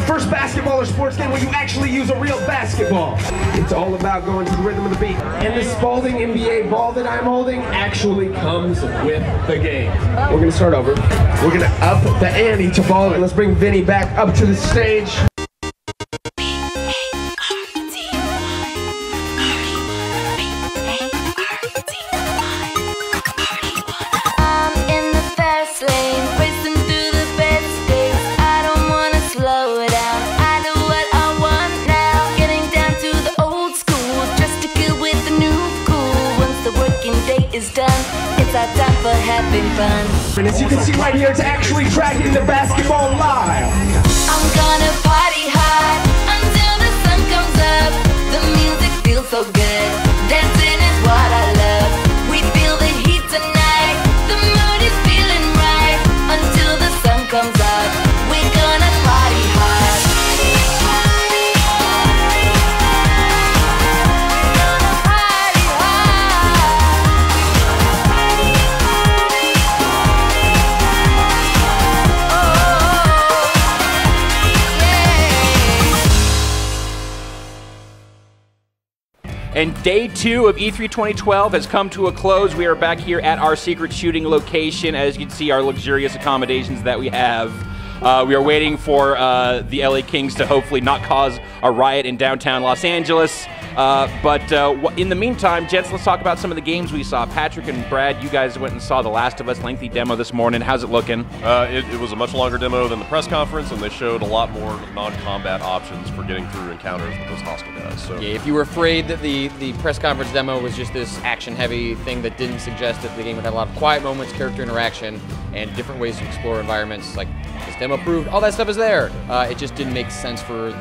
first basketball or sports game where you actually use a real basketball. It's all about going to the rhythm of the beat. And the Spalding NBA ball that I'm holding actually comes with the game. We're gonna start over. We're gonna up the ante to ball, and let's bring Vinny back up to the stage. Is done. It's our time for having fun. And as you can see right here, it's actually tracking the basketball live. I'm gonna party hard until the sun comes up. The music feels so good. Dancing is what I love. We feel the heat tonight. The mood is feeling right until the sun comes up. We're gonna party hard. And day 2 of E3 2012 has come to a close. We are back here at our secret shooting location. As you can see, our luxurious accommodations that we have. We are waiting for the LA Kings to hopefully not cause a riot in downtown Los Angeles. But in the meantime, gents, let's talk about some of the games we saw. Patrick and Brad, you guys went and saw The Last of Us lengthy demo this morning. How's it looking? It was a much longer demo than the press conference, and they showed a lot more non-combat options for getting through encounters with those hostile guys. So. Yeah, if you were afraid that the press conference demo was just this action-heavy thing that didn't suggest that the game would have a lot of quiet moments, character interaction, and different ways to explore environments, like this demo proved all that stuff is there. It just didn't make sense for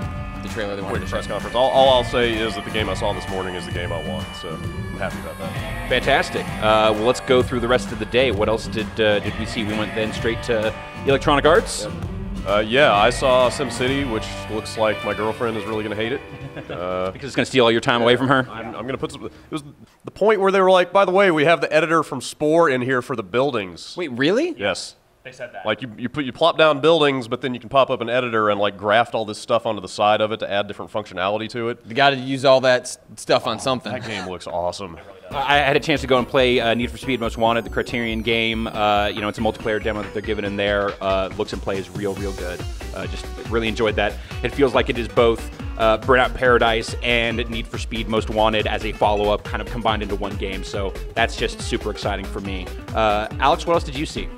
the trailer they wanted to show. Press conference. All I'll say is that the game I saw this morning is the game I want, so I'm happy about that. Fantastic. Well, let's go through the rest of the day. What else did we see? We went then straight to Electronic Arts. Yep. Yeah, I saw SimCity, which looks like my girlfriend is really going to hate it. Because it's going to steal all your time away from her? I'm going to put some... It was the point where they were like, by the way, we have the editor from Spore in here for the buildings. Wait, really? Yes. They said that. Like you plop down buildings, but then you can pop up an editor and like graft all this stuff onto the side of it to add different functionality to it. You got to use all that stuff on something. That game looks awesome. I had a chance to go and play Need for Speed Most Wanted, the Criterion game. You know, it's a multiplayer demo that they're giving in there. Looks and plays real good. Just really enjoyed that. It feels like it is both Burnout Paradise and Need for Speed Most Wanted as a follow-up, kind of combined into one game. So that's just super exciting for me. Alex, what else did you see?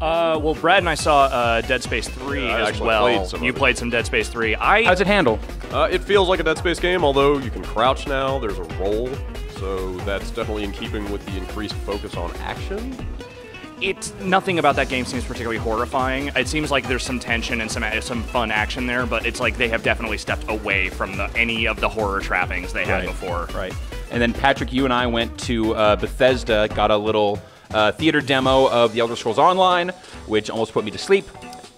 Well, Brad and I saw Dead Space 3 as well. You played some Dead Space 3. How's it handle? It feels like a Dead Space game, although you can crouch now. There's a roll, so that's definitely in keeping with the increased focus on action. It's nothing about that game seems particularly horrifying. It seems like there's some tension and some fun action there, but it's like they have definitely stepped away from any of the horror trappings they had before. Right. And then Patrick, you and I went to Bethesda, got a little theater demo of The Elder Scrolls Online, which almost put me to sleep.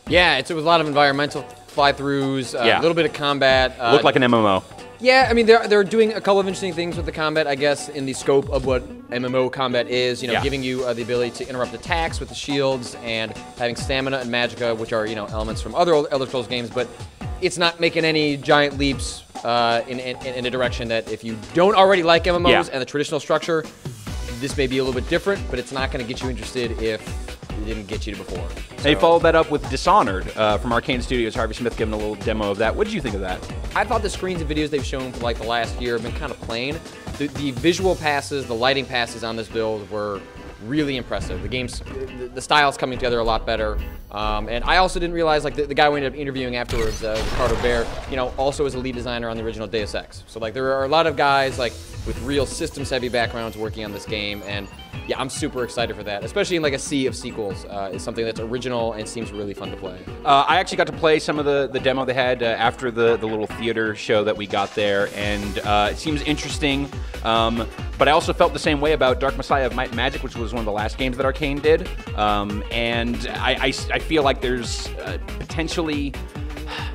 Yeah, it was a lot of environmental fly-throughs, a little bit of combat. Looked like an MMO. Yeah, I mean, they're doing a couple of interesting things with the combat, I guess, in the scope of what MMO combat is, you know, giving you the ability to interrupt attacks with the shields and having stamina and magicka, which are, you know, elements from other Elder Scrolls games, but it's not making any giant leaps in a direction that if you don't already like MMOs and the traditional structure, this may be a little bit different, but it's not going to get you interested if it didn't get you to before. So. They followed that up with Dishonored from Arcane Studios. Harvey Smith giving a little demo of that. What did you think of that? I thought the screens and videos they've shown for like the last year have been kind of plain. The visual passes, the lighting passes on this build were really impressive. The game's, the style's coming together a lot better. And I also didn't realize, like, the guy we ended up interviewing afterwards, Ricardo Bear, you know, also is a lead designer on the original Deus Ex. So, like, there are a lot of guys, like, with real systems-heavy backgrounds working on this game, and yeah, I'm super excited for that, especially in, like, a sea of sequels. It's something that's original and seems really fun to play. I actually got to play some of the demo they had after the little theater show that we got there, and it seems interesting. But I also felt the same way about Dark Messiah of Might and Magic, which was one of the last games that Arcane did. And I feel like there's potentially,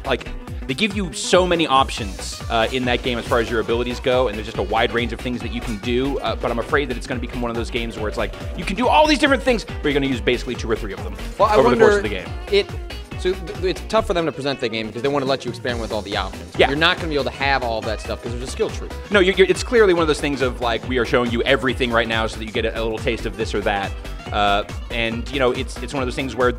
like, they give you so many options in that game as far as your abilities go, and there's just a wide range of things that you can do, but I'm afraid that it's going to become one of those games where it's like, you can do all these different things, but you're going to use basically 2 or 3 of them over the course of the game. So it's tough for them to present the game because they want to let you experiment with all the options. Yeah. You're not going to be able to have all that stuff because there's a skill tree. No, it's clearly one of those things of like we are showing you everything right now so that you get a little taste of this or that. And you know, it's one of those things where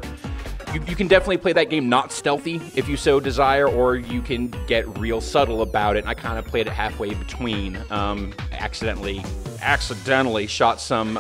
you can definitely play that game not stealthy if you so desire, or you can get real subtle about it. And I kind of played it halfway between. Accidentally shot some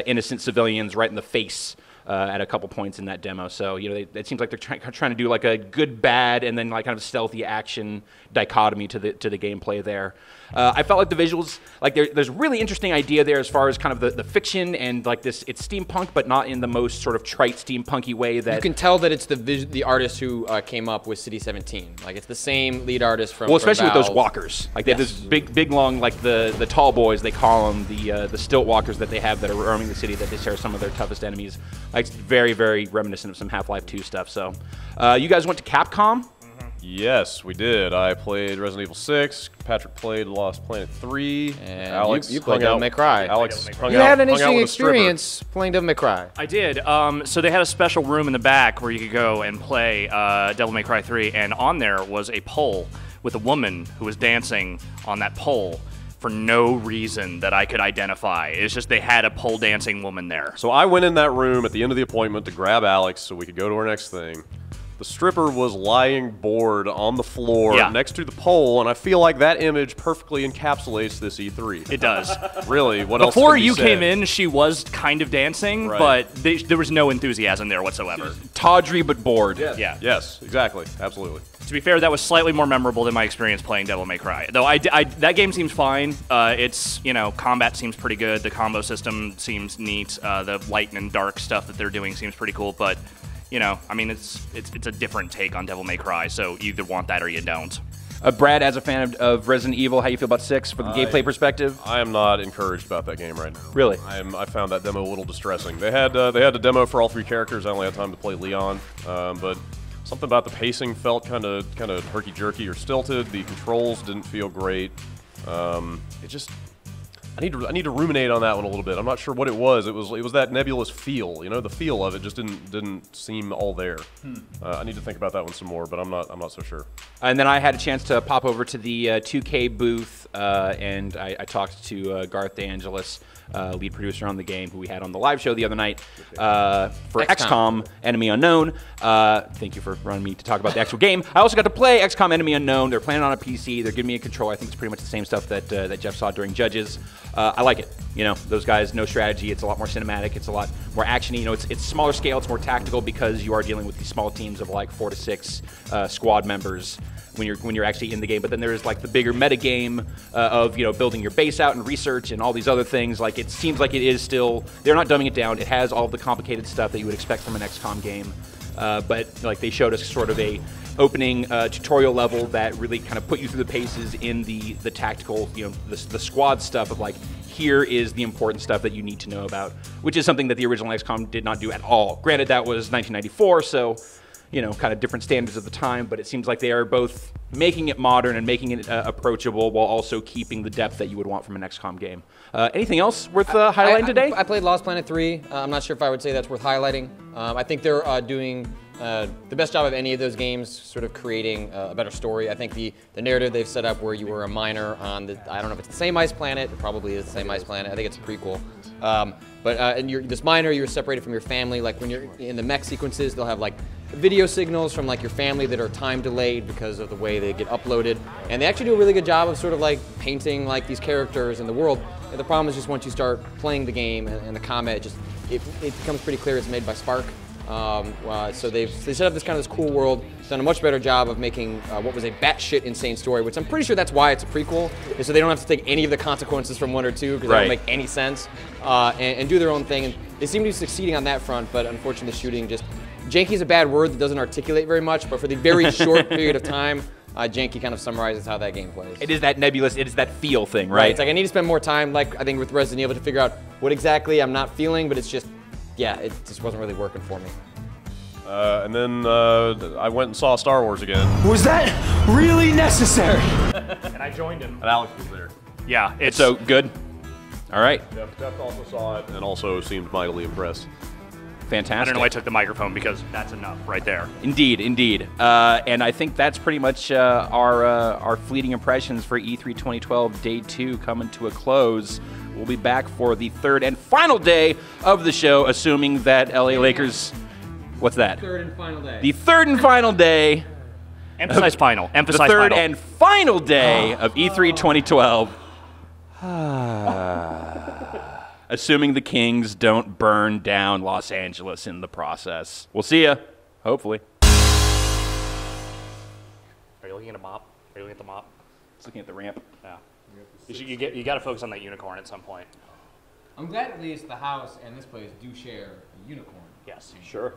innocent civilians right in the face at a couple points in that demo. So you know, it seems like they're trying to do like a good, bad, and then like kind of stealthy action dichotomy to the gameplay there. I felt like the visuals, like there's a really interesting idea there as far as kind of the fiction and like this. It's steampunk, but not in the most sort of trite steampunky way that you can tell that it's the artist who came up with City 17. Like it's the same lead artist from. Well, especially from with those walkers. Like they have this big long, like the tall boys they call them, the stilt walkers that they have that are roaming the city that they share some of their toughest enemies. Like very, very reminiscent of some Half-Life 2 stuff. So, you guys went to Capcom. Yes, we did. I played Resident Evil 6. Patrick played Lost Planet 3. And Alex you played hung Devil May Cry. Alex hung You out, had an hung out interesting with a stripper. experience playing Devil May Cry. I did. So they had a special room in the back where you could go and play Devil May Cry 3, and on there was a pole with a woman who was dancing on that pole for no reason that I could identify. It's just they had a pole dancing woman there. So I went in that room at the end of the appointment to grab Alex so we could go to our next thing. The stripper was lying bored on the floor next to the pole, and I feel like that image perfectly encapsulates this E3. It does. Really, what else Before can be you said? came in, she was kind of dancing, Right. but there was no enthusiasm there whatsoever. Tawdry but bored. Yeah. Yes, exactly. Absolutely. To be fair, that was slightly more memorable than my experience playing Devil May Cry. Though that game seems fine. It's, you know, combat seems pretty good. The combo system seems neat. The light and dark stuff that they're doing seems pretty cool. But, you know, I mean, it's a different take on Devil May Cry. So you either want that or you don't. Brad, as a fan of Resident Evil, how you feel about 6 from the gameplay perspective? I am not encouraged about that game right now. Really? I found that demo a little distressing. They had a demo for all 3 characters. I only had time to play Leon, but something about the pacing felt kind of herky-jerky or stilted. The controls didn't feel great. It just I need to ruminate on that one a little bit. I'm not sure what it was. It was that nebulous feel. You know, the feel of it just didn't seem all there. I need to think about that one some more, but I'm not so sure. And then I had a chance to pop over to the 2K booth, and I talked to Garth DeAngelis, lead producer on the game, who we had on the live show the other night for XCOM Enemy Unknown. Thank you for running me to talk about the actual game. I also got to play XCOM Enemy Unknown. They're playing on a PC. They're giving me a control. I think it's pretty much the same stuff that Jeff saw during Judges. I like it. You know, those guys, no strategy. It's a lot more cinematic. It's a lot more actiony. You know, it's smaller scale. It's more tactical because you are dealing with these small teams of like 4 to 6 squad members when you're actually in the game. But then there's like the bigger meta game of, you know, building your base out and research and all these other things. Like, it seems like it is still, they're not dumbing it down. It has all of the complicated stuff that you would expect from an XCOM game. But like, they showed us sort of a opening tutorial level that really kind of put you through the paces in the tactical, you know, the squad stuff of like, here is the important stuff that you need to know about, which is something that the original XCOM did not do at all. Granted, that was 1994, so, you know, kind of different standards of the time, but it seems like they are both making it modern and making it approachable while also keeping the depth that you would want from an XCOM game. Anything else worth highlighting today? I played Lost Planet 3. I'm not sure if I would say that's worth highlighting. I think they're doing the best job of any of those games, sort of creating a better story. I think the narrative they've set up where you were a miner on the, I don't know if it's the same ice planet, it probably is the same ice planet, I think it's a prequel. And you're this miner, you're separated from your family. Like when you're in the mech sequences, they'll have like video signals from like your family that are time delayed because of the way they get uploaded. And they actually do a really good job of sort of like painting like these characters in the world. And the problem is just once you start playing the game and the combat, it becomes pretty clear it's made by Spark. So they set up this kind of this cool world, done a much better job of making what was a batshit insane story, which I'm pretty sure that's why it's a prequel, is so they don't have to take any of the consequences from 1 or 2 because they don't make any sense, and do their own thing. And they seem to be succeeding on that front, but unfortunately the shooting just, janky is a bad word that doesn't articulate very much, but for the very short period of time, janky kind of summarizes how that game plays. It is that nebulous, it is that feel thing, right? It's like I need to spend more time, like I think with Resident Evil, to figure out what exactly I'm not feeling, but it's just, yeah, it just wasn't really working for me. And then I went and saw Star Wars again. Was that really necessary? And I joined him. And Alex was there. Yeah, it's So good. All right. Jeff also saw it and also seemed mightily impressed. Fantastic. I don't know why I took the microphone because that's enough right there. Indeed, indeed. And I think that's pretty much our fleeting impressions for E3 2012 Day 2 coming to a close. We'll be back for the third and final day of the show, assuming that LA Lakers... What's that? Third and final day. The third and final day. Emphasize final. Emphasize the third final. and final day of E3 2012. Assuming the Kings don't burn down Los Angeles in the process. We'll see ya. Hopefully. Are you looking at a mop? Are you looking at the mop? Just looking at the ramp. Yeah. You got to focus on that unicorn at some point. I'm glad at least the house and this place do share a unicorn. Yes. Sure.